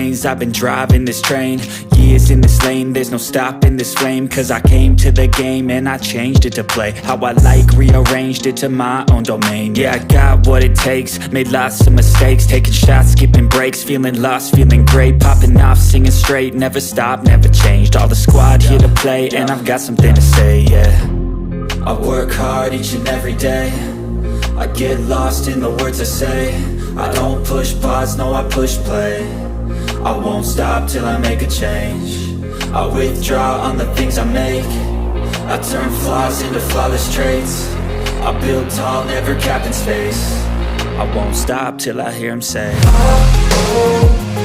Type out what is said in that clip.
lanes, I've been driving this train. Years in this lane, there's no stopping this flame. Cause I came to the game and I changed it to play how I like, rearranged it to my own domain. Yeah, I got what it takes, made lots of mistakes, taking shots, skipping breaks, feeling lost, feeling great, popping off, singing straight, never stopped, never changed. All the squad here to play, and I've got something to say, yeah. I work hard each and every day, I get lost in the words I say. I don't push pause, no, I push play. I won't stop till I make a change. I withdraw on the things I make. I turn flaws into flawless traits. I build tall, never capped in space. I won't stop till I hear him say, oh, oh.